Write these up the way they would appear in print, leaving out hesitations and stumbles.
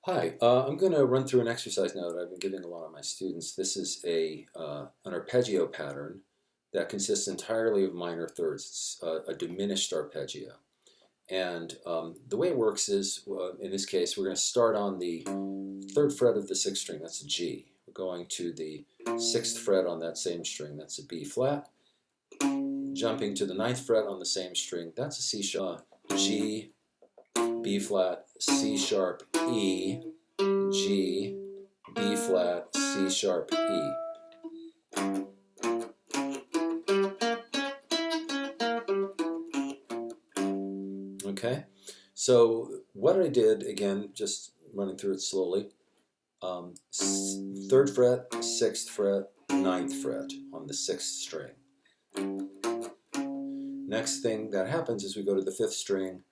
Hi, I'm going to run through an exercise now that I've been giving a lot of my students. This is an arpeggio pattern that consists entirely of minor thirds. It's a diminished arpeggio. And the way it works is, in this case, we're going to start on the third fret of the sixth string. That's a G. We're going to the sixth fret on that same string. That's a B flat. Jumping to the ninth fret on the same string. That's a C sharp. G, B flat, C sharp, E, G, B flat, C sharp, E. Okay, so what I did, again, just running through it slowly, third fret, sixth fret, ninth fret on the sixth string. Next thing that happens is we go to the fifth string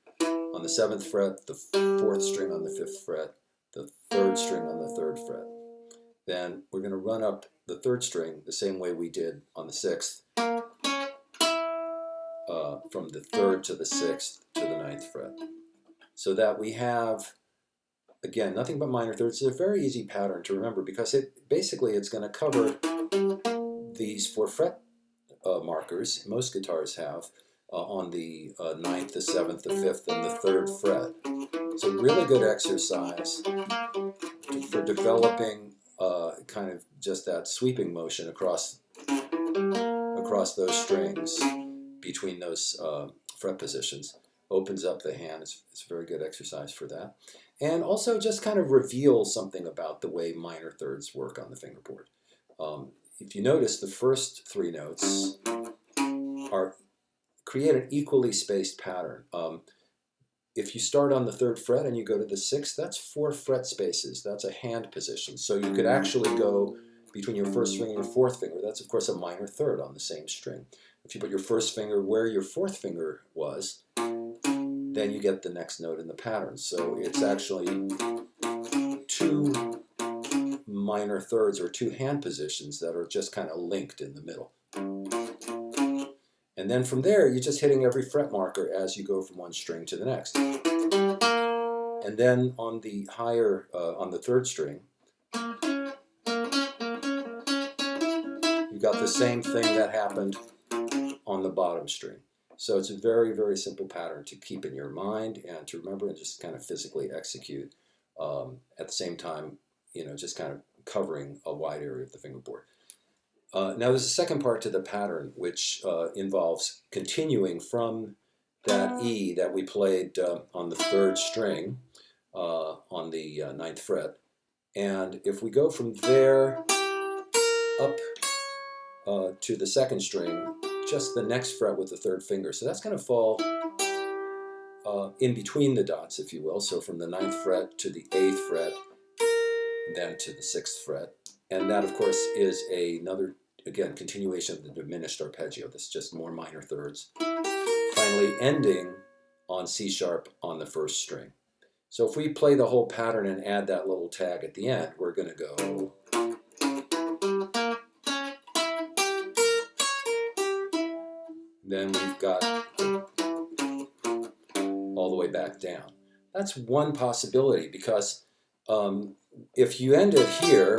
on the seventh fret, the fourth string on the fifth fret, the third string on the third fret. Then we're going to run up the third string the same way we did on the sixth, from the third to the sixth to the ninth fret. So that we have, again, nothing but minor thirds. It's a very easy pattern to remember because it's going to cover these four fret markers most guitars have on the ninth, the seventh, the fifth, and the third fret. It's a really good exercise for developing kind of just that sweeping motion across those strings between those fret positions. Opens up the hand. It's a very good exercise for that. And also just kind of reveals something about the way minor thirds work on the fingerboard. If you notice, the first three notes create an equally spaced pattern. If you start on the third fret and you go to the sixth, that's 4 fret spaces. That's a hand position. So you could actually go between your first finger and your fourth finger. That's, of course, a minor third on the same string. If you put your first finger where your fourth finger was, then you get the next note in the pattern. So it's actually 2 minor thirds or 2 hand positions that are just kind of linked in the middle. And then from there, you're just hitting every fret marker as you go from one string to the next. And then on the higher, on the third string, you got the same thing that happened on the bottom string. So it's a very, very simple pattern to keep in your mind and to remember and just kind of physically execute at the same time, just kind of covering a wide area of the fingerboard. Now there's a second part to the pattern which involves continuing from that E that we played on the third string on the ninth fret. And if we go from there up to the second string, just the next fret with the third finger. So that's going to fall in between the dots, if you will. So from the ninth fret to the eighth fret, then to the sixth fret. And that, of course, is another, again, continuation of the diminished arpeggio. That's just more minor thirds. Finally ending on C sharp on the first string. So if we play the whole pattern and add that little tag at the end, we're going to go. Then we've got all the way back down. That's one possibility because if you end it here,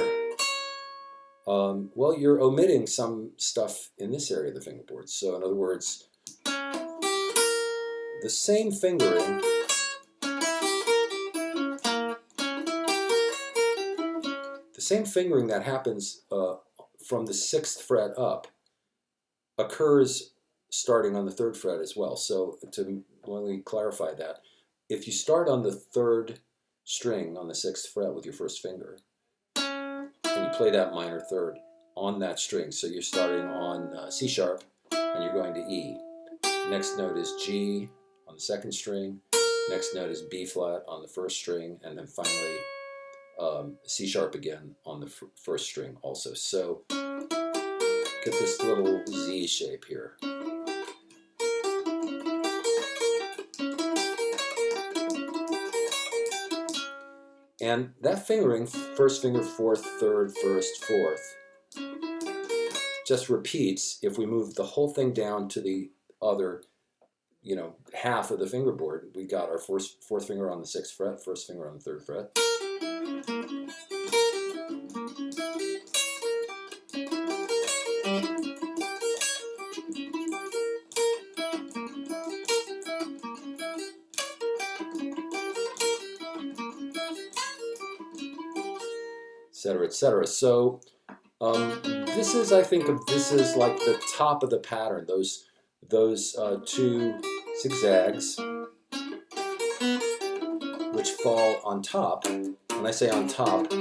well, you're omitting some stuff in this area of the fingerboard. So in other words, the same fingering that happens from the sixth fret up occurs starting on the third fret as well. So to let me clarify that, if you start on the third string on the sixth fret with your first finger, and you play that minor third on that string, so you're starting on C sharp and you're going to E. Next note is G on the second string. Next note is B flat on the first string, and then finally C sharp again on the first string also. So get this little Z shape here. And that fingering, first finger, fourth, third, first, fourth, just repeats if we move the whole thing down to the other, half of the fingerboard. We got our fourth finger on the sixth fret, first finger on the third fret. Etc., etc. So this is, I think of this as like the top of the pattern. Those two zigzags, which fall on top. When I say on top,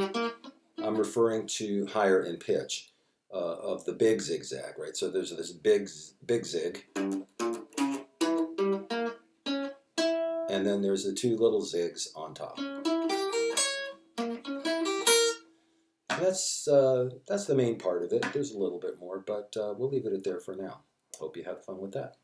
I'm referring to higher in pitch of the big zigzag, right? So there's this big zig, and then there's the two little zigs on top. That's the main part of it. There's a little bit more, but we'll leave it at there for now. Hope you had fun with that.